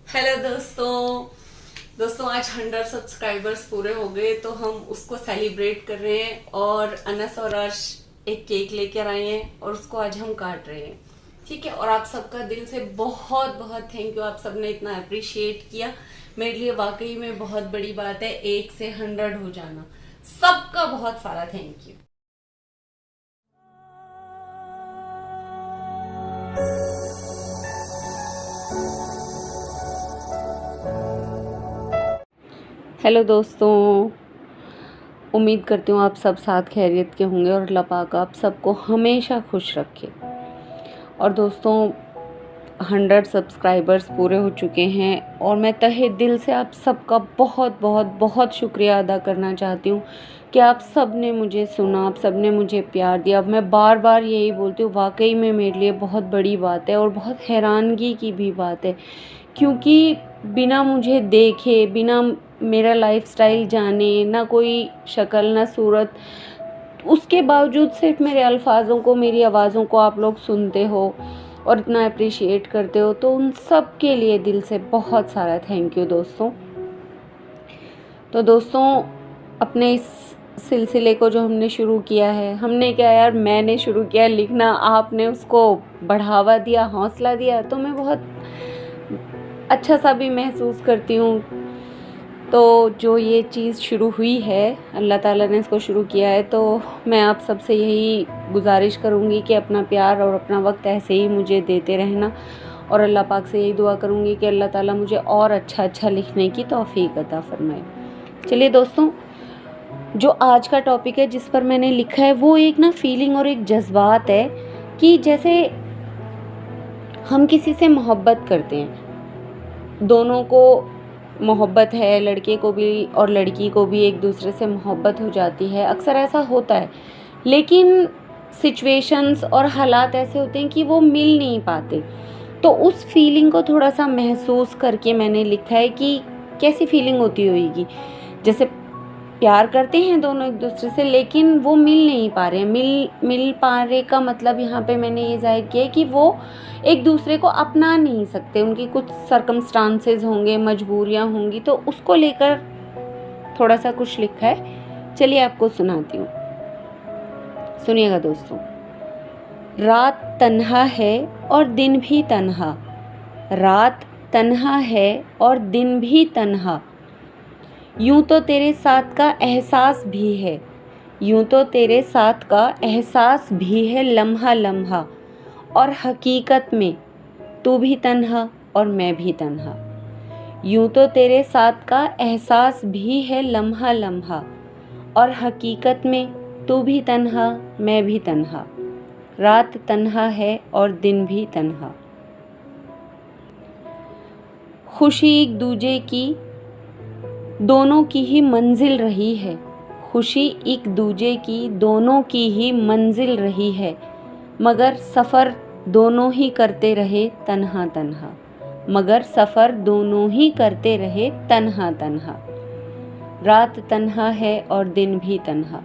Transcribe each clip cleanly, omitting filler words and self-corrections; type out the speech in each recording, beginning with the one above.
Hello दोस्तों आज 100 subscribers पूरे हो गए तो हम उसको सेलिब्रेट कर रहे हैं और अनस और अर्श एक केक लेकर आए हैं और उसको आज हम काट रहे हैं। ठीक है, और आप सबका दिल से बहुत बहुत थैंक यू। आप सबने इतना अप्रिशिएट किया, मेरे लिए वाकई में बहुत बड़ी बात है 1 से 100 हो जाना। सबका बहुत सारा थैंक यू। हेलो दोस्तों, उम्मीद करती हूँ आप सब साथ खैरियत के होंगे और अल्लाह पाक आप सबको हमेशा खुश रखे। और दोस्तों 100 सब्सक्राइबर्स पूरे हो चुके हैं और मैं तहे दिल से आप सबका बहुत बहुत बहुत शुक्रिया अदा करना चाहती हूँ कि आप सब ने मुझे सुना, आप सब ने मुझे प्यार दिया। अब मैं बार बार यही बोलती हूँ, वाकई में मेरे लिए बहुत बड़ी बात है और बहुत हैरानगी की भी बात है, क्योंकि बिना मुझे देखे, बिना मेरा लाइफस्टाइल जाने, ना कोई शक्ल ना सूरत, उसके बावजूद सिर्फ मेरे अल्फाज़ों को, मेरी आवाज़ों को आप लोग सुनते हो और इतना अप्रिशिएट करते हो, तो उन सब के लिए दिल से बहुत सारा थैंक यू दोस्तों। तो दोस्तों अपने इस सिलसिले को जो हमने शुरू किया है, हमने क्या यार, मैंने शुरू किया लिखना, आपने उसको बढ़ावा दिया, हौसला दिया, तो मैं बहुत अच्छा सा भी महसूस करती हूँ। तो जो ये चीज़ शुरू हुई है, अल्लाह ताला ने इसको शुरू किया है, तो मैं आप सबसे यही गुजारिश करूँगी कि अपना प्यार और अपना वक्त ऐसे ही मुझे देते रहना और अल्लाह पाक से यही दुआ करूँगी कि अल्लाह ताला मुझे और अच्छा लिखने की तौफीक अता फरमाए। चलिए दोस्तों, जो आज का टॉपिक है जिस पर मैंने लिखा है वो एक ना फीलिंग और एक जज्बात है कि जैसे हम किसी से मोहब्बत करते हैं, दोनों को मोहब्बत है, लड़के को भी और लड़की को भी एक दूसरे से मोहब्बत हो जाती है, अक्सर ऐसा होता है, लेकिन सिचुएशंस और हालात ऐसे होते हैं कि वो मिल नहीं पाते। तो उस फीलिंग को थोड़ा सा महसूस करके मैंने लिखा है कि कैसी फीलिंग होती होगी। जैसे प्यार करते हैं दोनों एक दूसरे से, लेकिन वो मिल नहीं पा रहे हैं। मिल पा रहे का मतलब यहाँ पे मैंने ये जाहिर किया है कि वो एक दूसरे को अपना नहीं सकते, उनकी कुछ सर्कमस्टांसेस होंगे, मजबूरियाँ होंगी, तो उसको लेकर थोड़ा सा कुछ लिखा है। चलिए आपको सुनाती हूँ, सुनिएगा दोस्तों। रात तन्हा है और दिन भी तन्हा, रात तन्हा है और दिन भी तन्हा, यूं तो तेरे साथ का एहसास भी है, यूं तो तेरे साथ का एहसास भी है लम्हा लम्हा, और हकीकत में तू भी तन्हा और मैं भी तन्हा। यूं तो तेरे साथ का एहसास भी है लम्हा लम्हा, और हकीकत में तू भी तन्हा मैं भी तन्हा, रात तन्हा है और दिन भी तन्हा। खुशी एक दूजे की दोनों की ही मंजिल रही है, खुशी एक दूजे की दोनों की ही मंजिल रही है, मगर सफ़र दोनों ही करते रहे तन्हा तन्हा, मगर सफ़र दोनों ही करते रहे तन्हा तन्हा, रात तन्हा है और दिन भी तन्हा।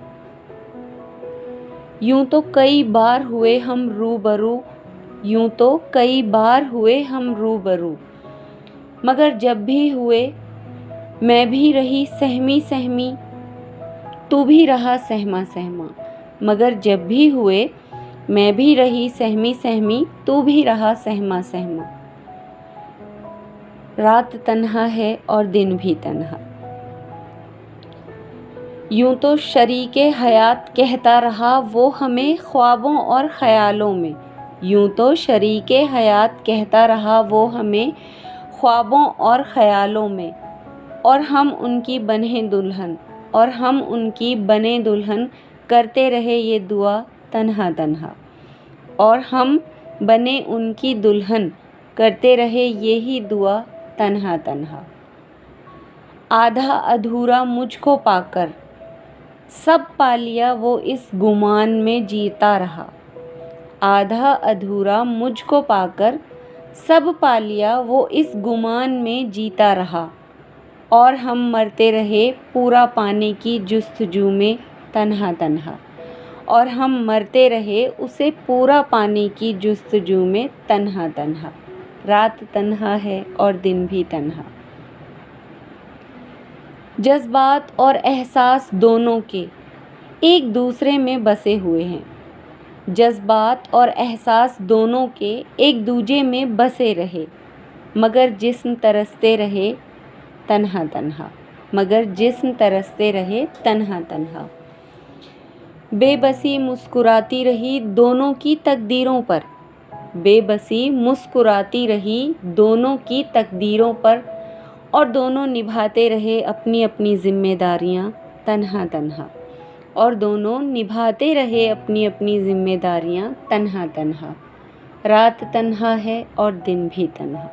यूं तो कई बार हुए हम रूबरू, यूं तो कई बार हुए हम रूबरू, मगर जब भी हुए मैं भी रही सहमी सहमी, तू भी रहा सहमा सहमा, मगर जब भी हुए मैं भी रही सहमी सहमी, तू भी रहा सहमा सहमा, रात तन्हा है और दिन भी तन्हा। यूं तो शरीके हयात कहता रहा वो हमें ख्वाबों और ख़यालों में, यूं तो शरीके हयात कहता रहा वो हमें ख्वाबों और ख़यालों में, और हम उनकी बने दुल्हन, और हम उनकी बने दुल्हन करते रहे ये दुआ तन्हा तन्हा, और हम बने उनकी दुल्हन करते रहे यही दुआ तन्हा तन्हा। आधा अधूरा मुझको पाकर सब पा लिया वो इस गुमान में जीता रहा, आधा अधूरा मुझको पाकर सब पा लिया वो इस गुमान में जीता रहा, और हम मरते रहे पूरा पाने की जुस्तजू में तन्हा तन्हा, और हम मरते रहे उसे पूरा पाने की जुस्तजू में तन्हा तन्हा। रात तन्हा है और दिन भी तन्हा। जज्बात और एहसास दोनों के एक दूसरे में बसे हुए हैं। जज्बात और एहसास दोनों के एक दूजे में बसे रहे, मगर जिस्म तरसते रहे तन्हा तन्हा, मगर जिस्म तरसते रहे तन्हा तन्हा। बेबसी मुस्कुराती रही दोनों की तकदीरों पर, बेबसी मुस्कुराती रही दोनों की तकदीरों पर, और दोनों निभाते रहे अपनी अपनी जिम्मेदारियां तन्हा तन्हा, और दोनों निभाते रहे अपनी अपनी जिम्मेदारियां तन्हा तन्हा। रात तन्हा है और दिन भी तन्हा।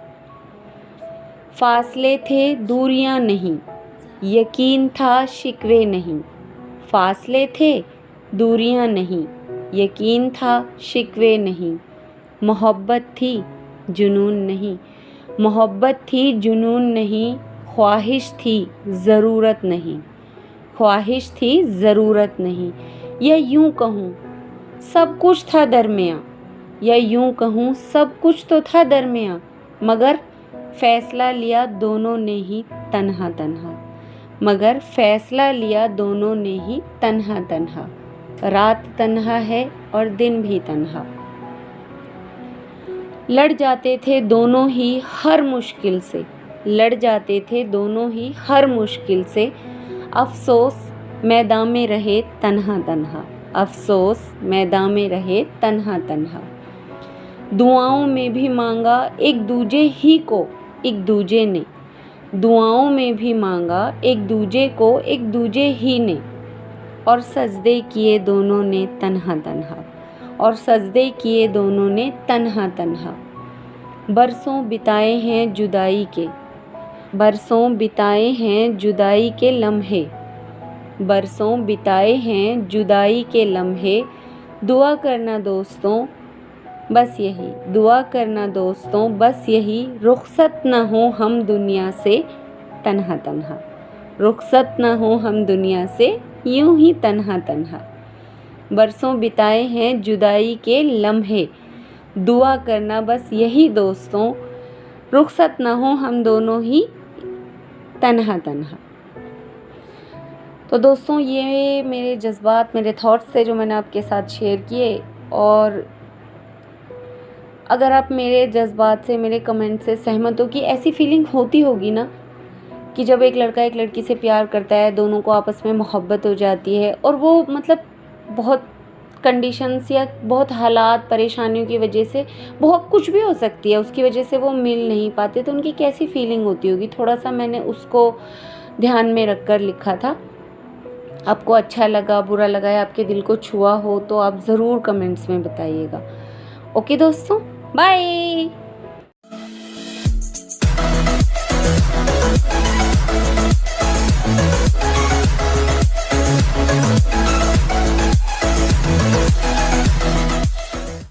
फासले थे दूरियां नहीं, यकीन था शिकवे नहीं। फासले थे दूरियां नहीं, यकीन था शिकवे नहीं। मोहब्बत थी जुनून नहीं, मोहब्बत थी जुनून नहीं। ख्वाहिश थी ज़रूरत नहीं, ख्वाहिश थी ज़रूरत नहीं। या यूं कहूँ सब कुछ था दरमियाँ, या यूं कहूँ सब कुछ तो था दरमियाँ, मगर फ़ैसला लिया दोनों ने ही तन्हा तन्हा, मगर फ़ैसला लिया दोनों ने ही तन्हा तन्हा। रात तन्हा है और दिन भी तन्हा। लड़ जाते थे दोनों ही हर मुश्किल से, लड़ जाते थे दोनों ही हर मुश्किल से। अफ़सोस मैदान में रहे तन्हा तन्हा, अफ़सोस मैदान में रहे तन्हा तन्हा। दुआओं में भी मांगा एक दूजे ही को एक दूजे ने, दुआओं में भी मांगा एक दूजे को एक दूजे ही ने, और सजदे किए दोनों ने तन्हा तन्हा, और सजदे किए दोनों ने तन्हा तन्हा। बरसों बिताए हैं जुदाई के, बरसों बिताए हैं जुदाई के लम्हे, बरसों बिताए हैं जुदाई के लम्हे। दुआ करना दोस्तों बस यही, दुआ करना दोस्तों बस यही, रुखसत न हो हम दुनिया से तन्हा तन्हा, रुखसत न हो हम दुनिया से यूं ही तन्हा तन्हा। बरसों बिताए हैं जुदाई के लम्हे, दुआ करना बस यही दोस्तों, रुखसत न हो हम दोनों ही तन्हा तन्हा। तो दोस्तों ये मेरे जज्बात, मेरे थॉट्स थे जो मैंने आपके साथ शेयर किए। और अगर आप मेरे जज्बात से, मेरे कमेंट से सहमत हो कि ऐसी फीलिंग होती होगी ना कि जब एक लड़का एक लड़की से प्यार करता है, दोनों को आपस में मोहब्बत हो जाती है, और वो मतलब बहुत कंडीशंस या बहुत हालात परेशानियों की वजह से, बहुत कुछ भी हो सकती है, उसकी वजह से वो मिल नहीं पाते, तो उनकी कैसी फीलिंग होती होगी। थोड़ा सा मैंने उसको ध्यान में रख कर लिखा था। आपको अच्छा लगा, बुरा लगा या आपके दिल को छुआ हो तो आप ज़रूर कमेंट्स में बताइएगा। ओके दोस्तों, बाय।